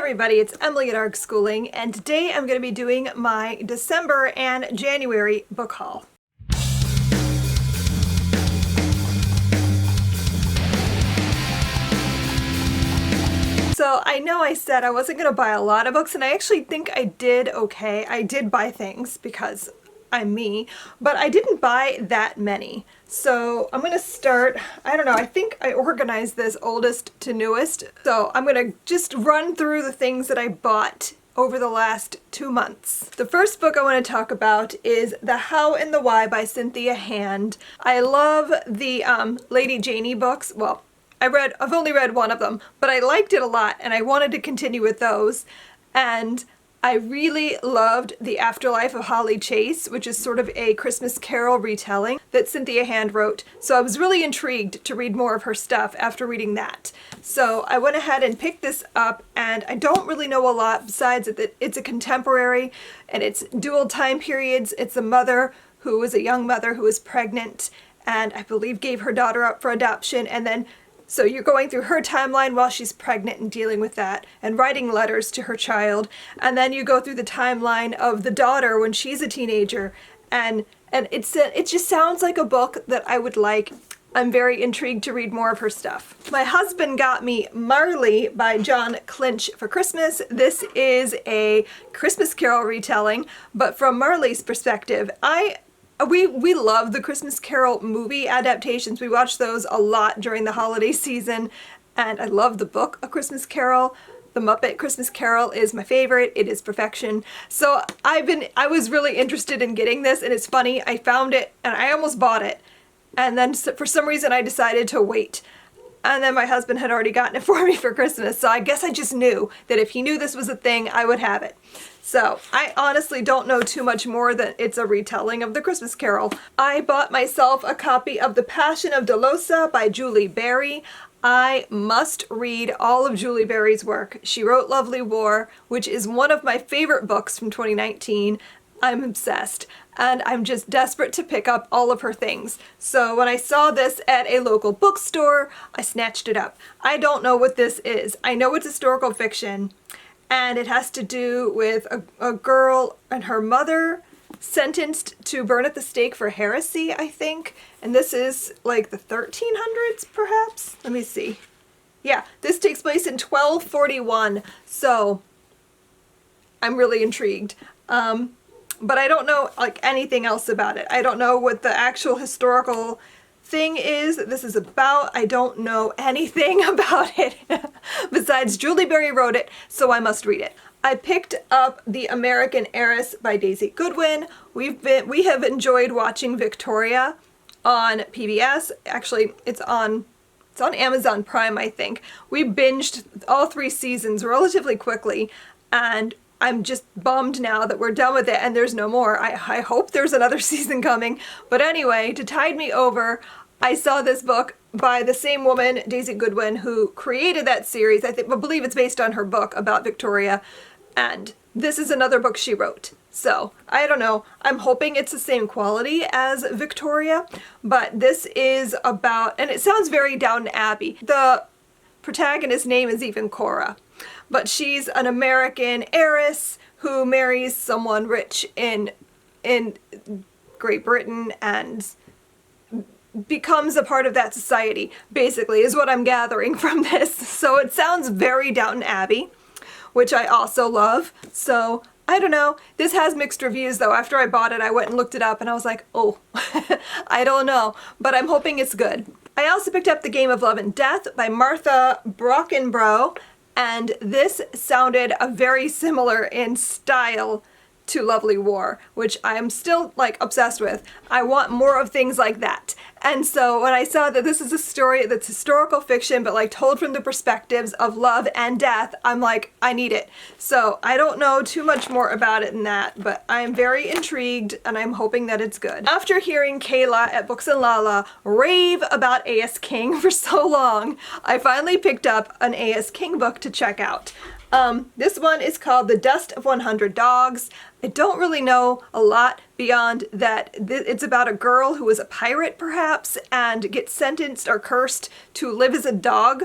everybody, it's Emily at ARG Schooling, and today I'm going to be doing my December and January book haul. So I know I said I wasn't going to buy a lot of books, and I actually think I did okay. I did buy things because I'm me, but I didn't buy that many. So I'm going to start, I don't know, I think I organized this oldest to newest. So I'm going to just run through the things that I bought over the last 2 months. The first book I want to talk about is The How and the Why by Cynthia Hand. I love the Lady Janie books. Well, I've only read one of them, but I liked it a lot and I wanted to continue with those. And I really loved The Afterlife of Holly Chase, which is sort of a Christmas Carol retelling that Cynthia Hand wrote. So I was really intrigued to read more of her stuff after reading that. So I went ahead and picked this up, and I don't really know a lot besides that it's a contemporary and it's dual time periods. It's a mother who was a young mother who was pregnant and I believe gave her daughter up for adoption, and then so you're going through her timeline while she's pregnant and dealing with that and writing letters to her child. And then you go through the timeline of the daughter when she's a teenager. And it just sounds like a book that I would like. I'm very intrigued to read more of her stuff. My husband got me Marley by John Clinch for Christmas. This is a Christmas Carol retelling, but from Marley's perspective. We love the Christmas Carol movie adaptations. We watch those a lot during the holiday season, and I love the book A Christmas Carol. The Muppet Christmas Carol is my favorite. It is perfection. So I was really interested in getting this, and it's funny, I found it and I almost bought it, and then for some reason I decided to wait. And then my husband had already gotten it for me for Christmas, so I guess I just knew that if he knew this was a thing, I would have it. So I honestly don't know too much more than it's a retelling of the Christmas Carol. I bought myself a copy of The Passion of Delosa by Julie Berry. I must read all of Julie Berry's work. She wrote Lovely War, which is one of my favorite books from 2019. I'm obsessed, and I'm just desperate to pick up all of her things. So when I saw this at a local bookstore, I snatched it up. I don't know what this is. I know it's historical fiction, and it has to do with a girl and her mother sentenced to burn at the stake for heresy, I think. And this is like the 1300s, perhaps? Let me see. Yeah, this takes place in 1241, so I'm really intrigued. But I don't know like anything else about it. I don't know what the actual historical thing is that this is about. I don't know anything about it besides Julie Berry wrote it, so I must read it. I picked up The American Heiress by Daisy Goodwin. We have enjoyed watching Victoria on PBS. Actually, it's on Amazon Prime, I think. We binged all 3 seasons relatively quickly, and I'm just bummed now that we're done with it and there's no more. I hope there's another season coming. But anyway, to tide me over, I saw this book by the same woman, Daisy Goodwin, who created that series. I believe it's based on her book about Victoria. And this is another book she wrote. So, I don't know. I'm hoping it's the same quality as Victoria. But this is about, and it sounds very Downton Abbey. The protagonist's name is even Cora. But she's an American heiress who marries someone rich in Great Britain and becomes a part of that society, basically, is what I'm gathering from this. So it sounds very Downton Abbey, which I also love. So I don't know. This has mixed reviews, though. After I bought it, I went and looked it up, and I was like, oh, I don't know. But I'm hoping it's good. I also picked up The Game of Love and Death by Martha Brockenbrough. And this sounded very similar in style to Lovely War, which I am still like obsessed with. I want more of things like that. And so when I saw that this is a story that's historical fiction, but like told from the perspectives of love and death, I'm like, I need it. So I don't know too much more about it than that, but I'm very intrigued and I'm hoping that it's good. After hearing Kayla at Books and Lala rave about A.S. King for so long, I finally picked up an A.S. King book to check out. This one is called The Dust of 100 Dogs. I don't really know a lot beyond that. It's about a girl who is a pirate, perhaps, and gets sentenced or cursed to live as a dog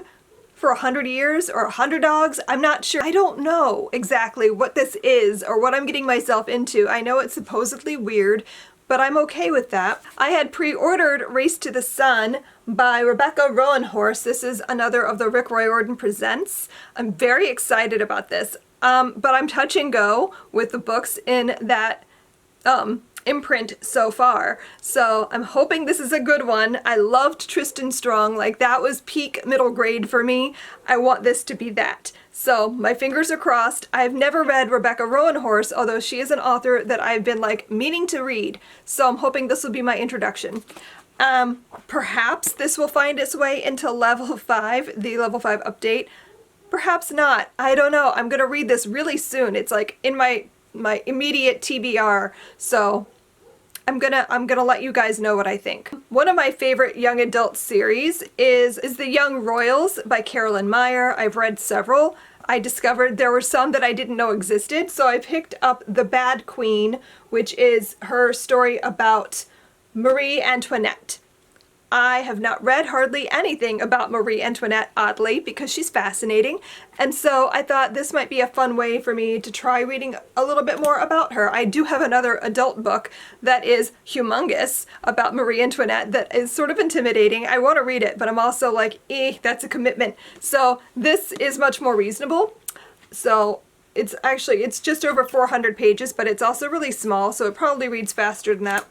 for 100 years or 100 dogs. I'm not sure. I don't know exactly what this is or what I'm getting myself into. I know it's supposedly weird, but I'm okay with that. I had pre-ordered Race to the Sun by Rebecca Roanhorse. This is another of the Rick Riordan Presents. I'm very excited about this, but I'm touch and go with the books in that imprint so far. So I'm hoping this is a good one. I loved Tristan Strong. Like, that was peak middle grade for me. I want this to be that. So my fingers are crossed. I've never read Rebecca Roanhorse, although she is an author that I've been like meaning to read. So I'm hoping this will be my introduction. Perhaps this will find its way into level 5, the level 5 update. Perhaps not. I don't know. I'm gonna read this really soon. It's like in my immediate TBR. So I'm gonna let you guys know what I think. One of my favorite young adult series is The Young Royals by Carolyn Meyer. I've read several. I discovered there were some that I didn't know existed, so I picked up The Bad Queen, which is her story about Marie Antoinette. I have not read hardly anything about Marie Antoinette, oddly, because she's fascinating, and so I thought this might be a fun way for me to try reading a little bit more about her. I do have another adult book that is humongous about Marie Antoinette that is sort of intimidating. I want to read it, but I'm also like, that's a commitment. So this is much more reasonable. So it's just over 400 pages, but it's also really small, so it probably reads faster than that.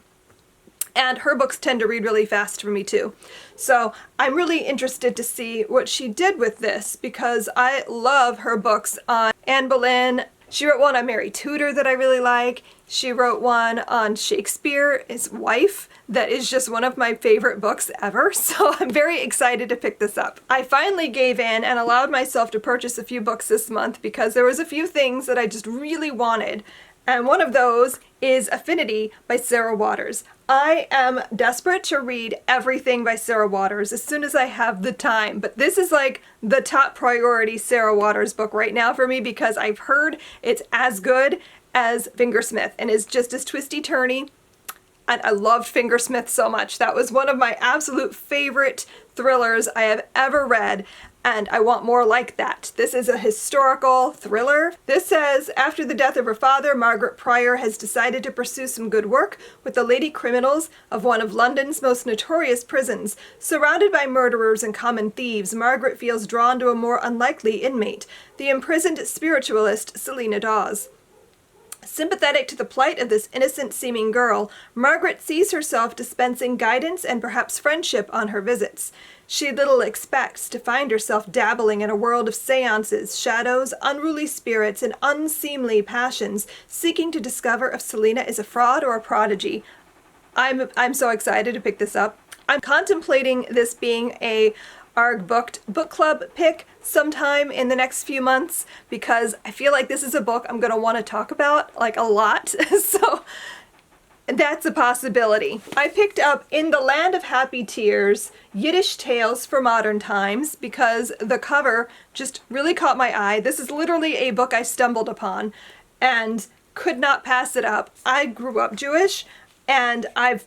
And her books tend to read really fast for me too. So I'm really interested to see what she did with this, because I love her books on Anne Boleyn. She wrote one on Mary Tudor that I really like. She wrote one on Shakespeare, his wife, that is just one of my favorite books ever. So I'm very excited to pick this up. I finally gave in and allowed myself to purchase a few books this month because there was a few things that I just really wanted. And one of those is Affinity by Sarah Waters. I am desperate to read everything by Sarah Waters as soon as I have the time, but this is like the top priority Sarah Waters book right now for me because I've heard it's as good as Fingersmith and is just as twisty-turny. And I loved Fingersmith so much. That was one of my absolute favorite thrillers I have ever read, and I want more like that. This is a historical thriller. This says, after the death of her father, Margaret Pryor has decided to pursue some good work with the lady criminals of one of London's most notorious prisons. Surrounded by murderers and common thieves, Margaret feels drawn to a more unlikely inmate, the imprisoned spiritualist Selina Dawes. Sympathetic to the plight of this innocent-seeming girl, Margaret sees herself dispensing guidance and perhaps friendship on her visits. She little expects to find herself dabbling in a world of seances, shadows, unruly spirits, and unseemly passions, seeking to discover if Selina is a fraud or a prodigy. I'm so excited to pick this up. I'm contemplating this being a ARG Booked book club pick sometime in the next few months because I feel like this is a book I'm going to want to talk about like a lot. So that's a possibility. I picked up In the Land of Happy Tears, Yiddish Tales for Modern Times because the cover just really caught my eye. This is literally a book I stumbled upon and could not pass it up. I grew up Jewish and I've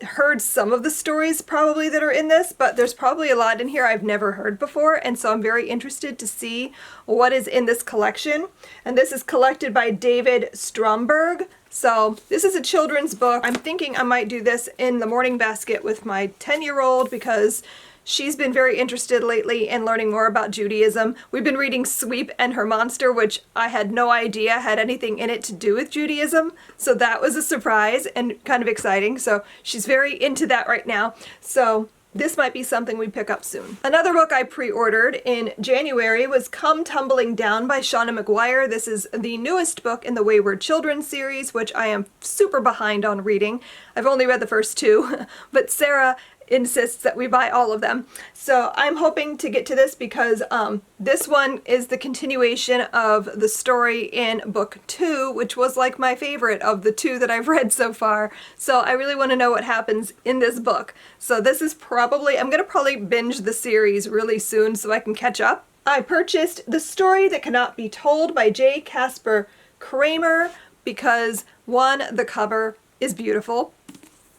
heard some of the stories probably that are in this, but there's probably a lot in here I've never heard before, and so I'm very interested to see what is in this collection. And this is collected by David Stromberg. So this is a children's book. I'm thinking I might do this in the morning basket with my 10-year-old because she's been very interested lately in learning more about Judaism. We've been reading Sweep and Her Monster, which I had no idea had anything in it to do with Judaism. So that was a surprise and kind of exciting. So she's very into that right now. So this might be something we pick up soon. Another book I pre-ordered in January was Come Tumbling Down by Shauna McGuire. This is the newest book in the Wayward Children series, which I am super behind on reading. I've only read the first two, but Sarah insists that we buy all of them. So I'm hoping to get to this because this one is the continuation of the story in book 2, which was like my favorite of the 2 that I've read so far. So I really want to know what happens in this book. So this is I'm gonna probably binge the series really soon so I can catch up. I purchased The Story That Cannot Be Told by J. Casper Kramer because one, the cover is beautiful.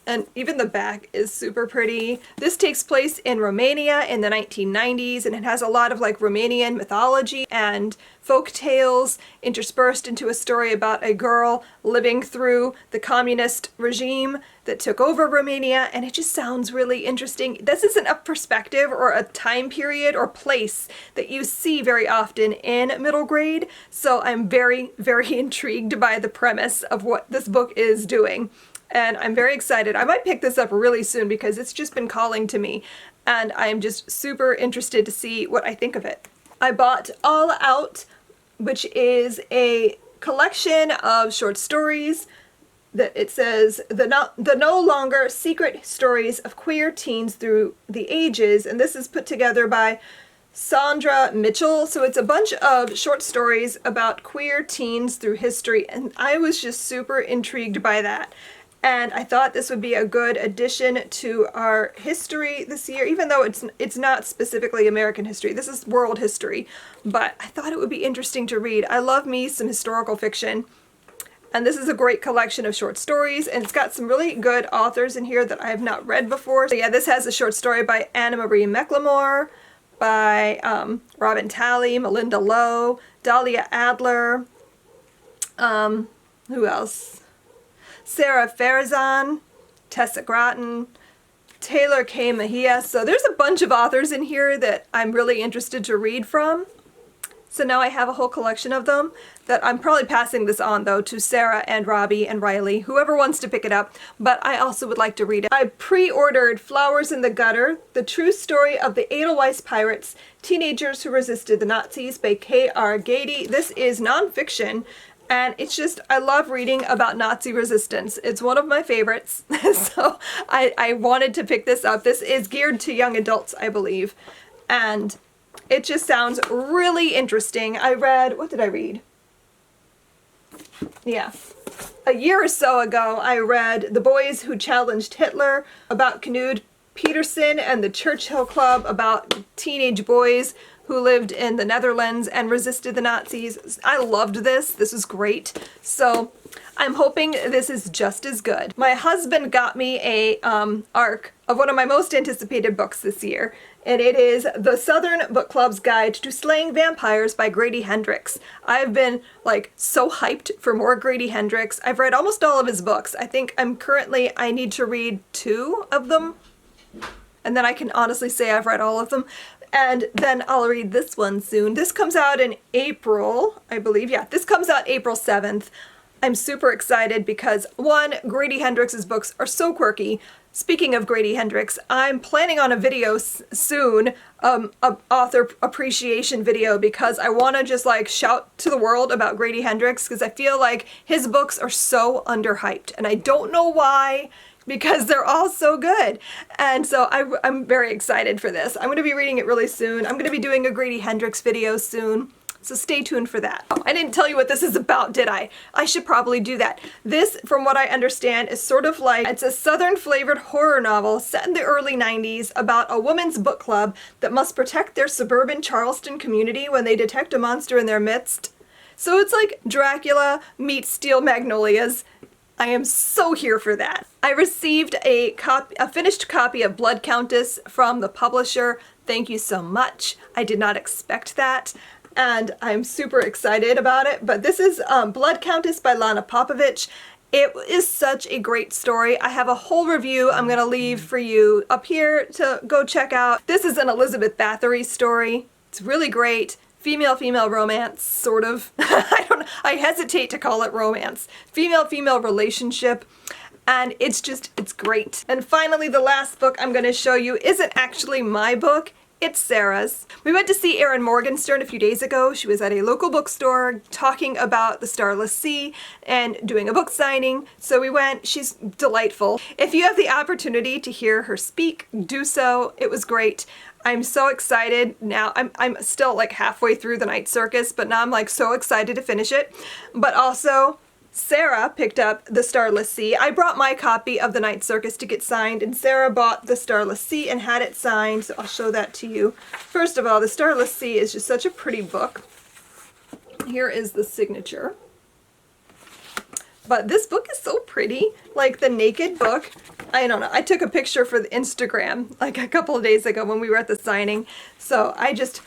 And even the back is super pretty. This takes place in Romania in the 1990s, and it has a lot of like Romanian mythology and folk tales interspersed into a story about a girl living through the communist regime that took over Romania, and it just sounds really interesting. This isn't a perspective or a time period or place that you see very often in middle grade, so I'm very, very intrigued by the premise of what this book is doing. And I'm very excited. I might pick this up really soon because it's just been calling to me, and I'm just super interested to see what I think of it. I bought All Out, which is a collection of short stories that it says the no longer secret stories of queer teens through the ages, and this is put together by Sandra Mitchell. So it's a bunch of short stories about queer teens through history, and I was just super intrigued by that. And I thought this would be a good addition to our history this year, even though it's not specifically American history. This is world history, but I thought it would be interesting to read. I love me some historical fiction, and this is a great collection of short stories, and it's got some really good authors in here that I have not read before. So yeah, this has a short story by Anna Marie McLemore, by Robin Talley, Melinda Lowe, Dahlia Adler, who else? Sarah Farazan, Tessa Grattan, Taylor K. Mejia. So there's a bunch of authors in here that I'm really interested to read from. So now I have a whole collection of them that I'm probably passing this on, though, to Sarah and Robbie and Riley, whoever wants to pick it up, but I also would like to read it. I pre-ordered Flowers in the Gutter, The True Story of the Edelweiss Pirates, Teenagers Who Resisted the Nazis by K.R. Gady. This is nonfiction, and it's just, I love reading about Nazi resistance. It's one of my favorites, so I wanted to pick this up. This is geared to young adults, I believe, and it just sounds really interesting. I read, what did I read? Yeah. A year or so ago, I read The Boys Who Challenged Hitler, about Knud Peterson and the Churchill Club, about teenage boys who lived in the Netherlands and resisted the Nazis. I loved this. This was great. So I'm hoping this is just as good. My husband got me a ARC of one of my most anticipated books this year, and it is The Southern Book Club's Guide to Slaying Vampires by Grady Hendrix. I've been like so hyped for more Grady Hendrix. I've read almost all of his books. I think I need to read 2 of them, and then I can honestly say I've read all of them. And then I'll read this one soon. This comes out in April, I believe. Yeah, this comes out April 7th. I'm super excited because, one, Grady Hendrix's books are so quirky. Speaking of Grady Hendrix, I'm planning on a video soon, an author appreciation video, because I want to just like shout to the world about Grady Hendrix, because I feel like his books are so underhyped, and I don't know why, because they're all so good. And so I'm very excited for this. I'm going to be reading it really soon. I'm going to be doing a Grady Hendrix video soon, so stay tuned for that. I didn't tell you what this is about, did I? I should probably do that. This, from what I understand, is sort of like, it's a southern flavored horror novel set in the early 90s about a women's book club that must protect their suburban Charleston community when they detect a monster in their midst. So it's like Dracula meets Steel Magnolias. I am so here for that. I received a finished copy of Blood Countess from the publisher. Thank you so much. I did not expect that, and I'm super excited about it. But this is Blood Countess by Lana Popovich. It is such a great story. I have a whole review I'm gonna leave for you up here to go check out. This is an Elizabeth Bathory story. It's really great. Female-female romance, sort of. I hesitate to call it romance. Female-female relationship, and it's great. And finally, the last book I'm going to show you isn't actually my book, it's Sarah's. We went to see Erin Morgenstern a few days ago. She was at a local bookstore talking about The Starless Sea and doing a book signing, so we went. She's delightful. If you have the opportunity to hear her speak, do so. It was great. I'm so excited now. I'm still like halfway through the Night Circus, but now I'm like so excited to finish it. But also, Sarah picked up The Starless Sea. I brought my copy of the Night Circus to get signed, and Sarah bought The Starless Sea and had it signed, so I'll show that to you. First of all, The Starless Sea is just such a pretty book. Here is the signature. But this book is so pretty, like the naked book, I don't know. I took a picture for the Instagram like a couple of days ago when we were at the signing. So I just,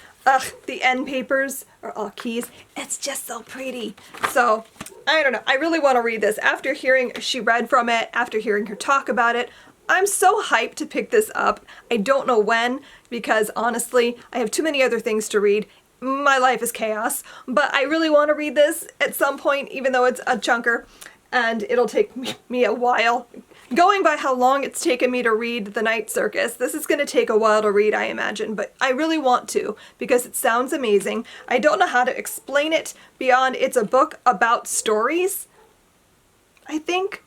the end papers are all keys. It's just so pretty. So I don't know. I really want to read this. After hearing she read from it, after hearing her talk about it, I'm so hyped to pick this up. I don't know when, because honestly, I have too many other things to read. My life is chaos, but I really want to read this at some point, even though it's a chunker, and it'll take me a while. Going by how long it's taken me to read The Night Circus, this is going to take a while to read, I imagine, but I really want to because it sounds amazing. I don't know how to explain it beyond it's a book about stories, I think.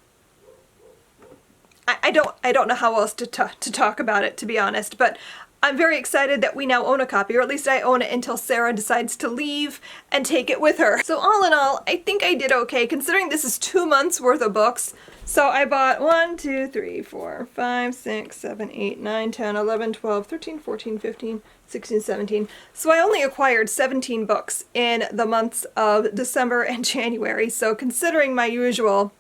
I don't know how else to talk about it, to be honest, but I'm very excited that we now own a copy, or at least I own it until Sarah decides to leave and take it with her. So all in all, I think I did okay, considering this is 2 months worth of books. So I bought 1, 2, 3, 4, 5, 6, 7, 8, 9, 10, 11, 12, 13, 14, 15, 16, 17. So I only acquired 17 books in the months of December and January. So considering my usual,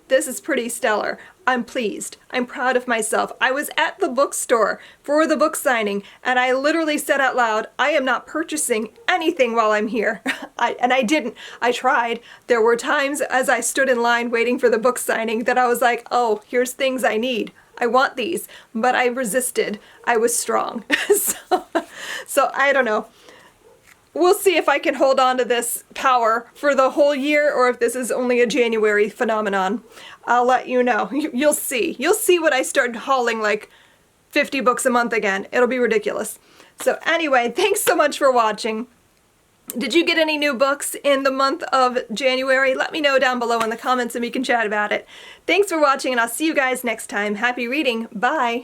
this is pretty stellar. I'm pleased. I'm proud of myself. I was at the bookstore for the book signing, and I literally said out loud, I am not purchasing anything while I'm here. And I didn't. I tried. There were times as I stood in line waiting for the book signing that I was like, oh, here's things I need. I want these. But I resisted. I was strong. So I don't know. We'll see if I can hold on to this power for the whole year or if this is only a January phenomenon. I'll let you know. You'll see. You'll see when I start hauling like 50 books a month again. It'll be ridiculous. So anyway, thanks so much for watching. Did you get any new books in the month of January? Let me know down below in the comments and we can chat about it. Thanks for watching, and I'll see you guys next time. Happy reading. Bye.